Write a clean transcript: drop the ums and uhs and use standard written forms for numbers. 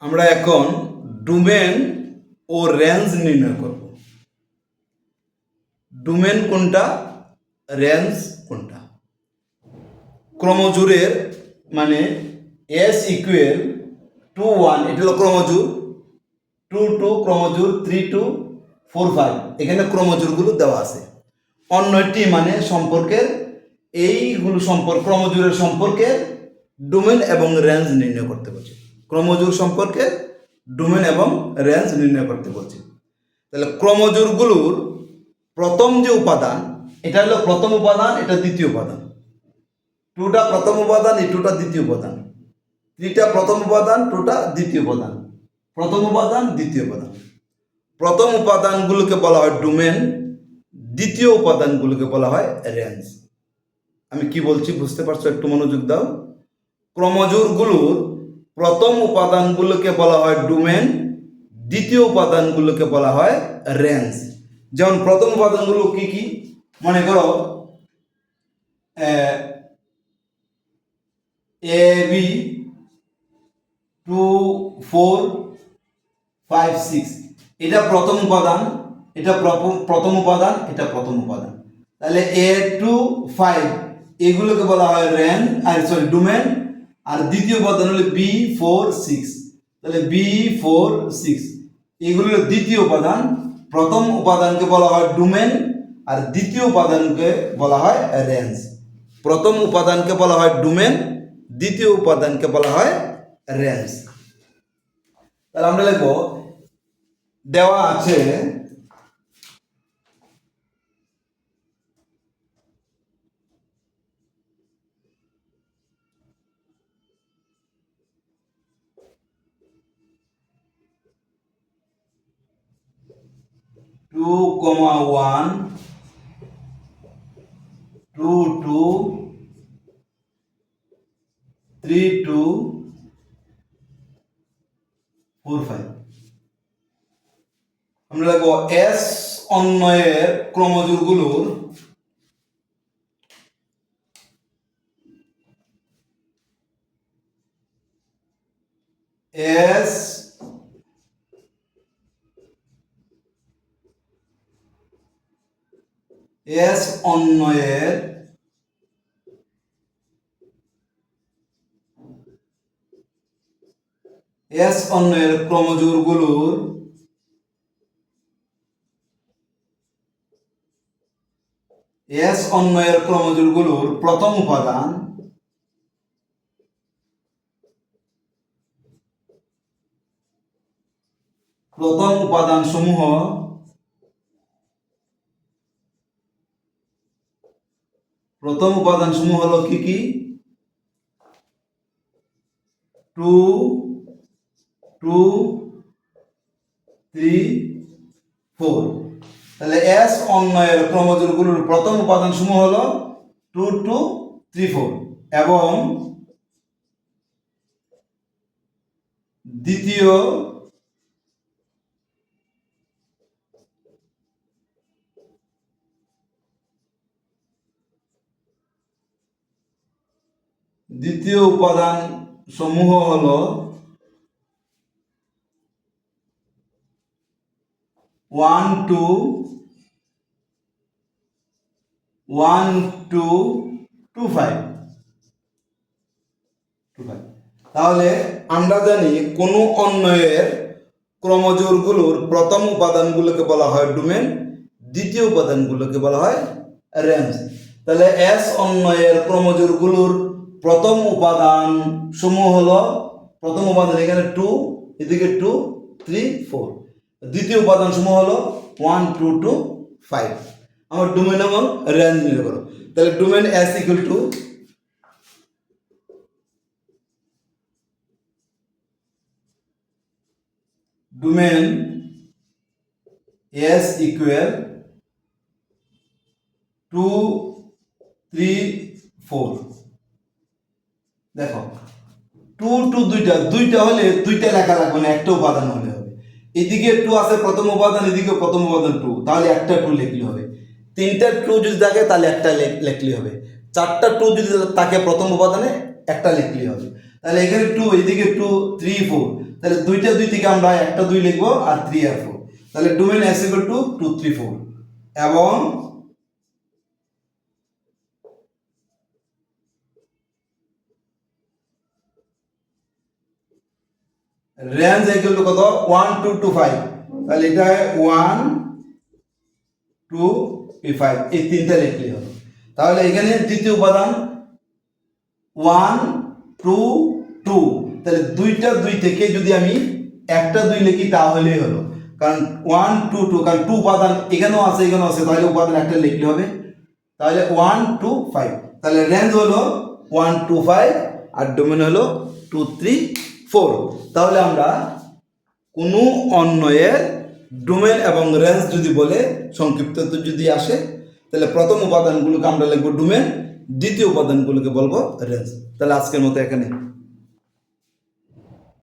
আমরা এখন ডোমেন ও রেঞ্জ নির্ণয় করব। ডোমেন কোনটা, রেঞ্জ কোনটা। ক্রমজোড়ের মানে S ইকুয়াল টু 1 এটা হলো ক্রমজোড়, 2 2 ক্রমজোড়, 3 2 4 5 এখানে ক্রমজোড়গুলো দেওয়া আছে। অন্যটি মানে সম্পর্কের এইগুলো সম্পর্ক ক্রমজোড়ের সম্পর্কে ডোমেন এবং রেঞ্জ নির্ণয় করতে বলছে। ক্রমজোড় সম্পর্কে ডোমেন এবং রেঞ্জ নির্ণয় করতে বলছে। তাহলে ক্রমজোড়গুলোর প্রথম যে উপাদান এটা হলো প্রথম উপাদান, এটা দ্বিতীয় উপাদান। 2টা প্রথম উপাদান, এই 2টা দ্বিতীয় উপাদান। 3টা প্রথম উপাদান, 2টা দ্বিতীয় উপাদান। প্রথম উপাদান, দ্বিতীয় উপাদান। প্রথম উপাদানগুলোকে বলা হয় ডোমেন, দ্বিতীয় উপাদানগুলোকে বলা হয় রেঞ্জ। আমি কি বলছি বুঝতে পারছো? একটু মনোযোগ দাও। ক্রমজোড়গুলোর প্রথম উপাদানগুলোকে বলা হয় ডোমেন, দ্বিতীয় উপাদানগুলোকে বলা হয় রেঞ্জ। যেমন প্রথম উপাদানগুলো কি কি? মনে করো এ বি 2 4 5 6 এটা প্রথম উপাদান, এটা প্রথম উপাদান, এটা প্রথম উপাদান। তাহলে A to 5 এগুলোকে বলা হয় রেঞ্জ ডোমেন। আর দ্বিতীয় উপাদান হলো B4 6, তাহলে B4 6 এগুলো হলো দ্বিতীয় উপাদান। প্রথম উপাদানকে বলা হয় ডোমেন আর দ্বিতীয় উপাদানকে বলা হয় রেঞ্জ। প্রথম উপাদানকে বলা হয় ডোমেন, দ্বিতীয় উপাদানকে বলা হয় রেঞ্জ। তাহলে আমরা লিখব দেওয়া আছে টু কমা 1 2 2 3 2 4 5। আমরা লিখব এস অন্বয়ের ক্রমজোড়গুলোর এস এস অন্বয়ের ক্রমজোড়গুলোর প্রথম উপাদান সমূহ হলো কি কি? 2 2 3 4। তাহলে এস অন্বয়ের ক্রমজোড়গুলোর প্রথম উপাদান সমূহ হলো 2 2 3 4 এবং দ্বিতীয় উপাদান সমূহ হলো 1 2 2 5। তাহলে আমরা জানি কোন অন্বয়ের ক্রমজোড়গুলোর প্রথম উপাদানগুলোকে বলা হয় ডোমেন, দ্বিতীয় উপাদানগুলোকে বলা হয় রেঞ্জ। তাহলে এস অন্বয়ের ক্রমজোড়গুলোর প্রথম উপাদান সমূহ হলো, প্রথম উপাদান এখানে 2, এদিকে 2 3 4। দ্বিতীয় উপাদান সমূহ হলো 1 2 2 5। আমার ডোমেন এবং রেঞ্জ নির্ণয় করো। তাহলে domain S equal to domain S equal 2 3 4। দেখো 2 2 দুইটা হলে দুইটা লেখা লাগবে না, একটা উপাদান হলে হবে। এদিকে 2 আছে প্রথম উপাদান, এদিকে প্রথম উপাদান 2, তাহলে একটা 2 লিখলে হবে। 3টা 2 যদি থাকে তাহলে একটা লিখলে হবে। 4টা 2 যদি থাকে প্রথম উপাদানে একটা লিখলে হবে। তাহলে এখানে 2, এদিকে 2 3 4, তাহলে দুইটা দুই থেকে আমরা একটা দুই লিখবো আর 3 আর 4, তাহলে ডোমেন s ইকুয়াল টু 2 3 4 এবং রেঞ্জ ইকুয়াল টু কত 1 2 2 5, তাহলে এটা 1 2 5 এই তিনটা লিখলেই হলো। তাহলে এখানে দ্বিতীয় উপাদান 1 2 2, তাহলে দুইটা দুই থেকে যদি আমি একটা দুই লিখি তাহলেই হলো, কারণ 1 2 2, কারণ 2 উপাদান এখানেও আছে এখানেও আছে, তাহলে উপাদান একটা লিখলে হবে। তাহলে 1 2 5, তাহলে রেঞ্জ হলো 1 2 5 আর ডোমেন হলো 2 3 4। তাহলে আমরা কোনো অন্বয়ের ডোমেন এবং রেঞ্জ যদি বলে সংক্ষিপ্ত যদি আসে, তাহলে প্রথম উপাদানগুলোকে আমরা লিখবো ডোমেন, দ্বিতীয় উপাদানগুলোকে বলবো রেঞ্জ। তাহলে আজকের মতো এখানে।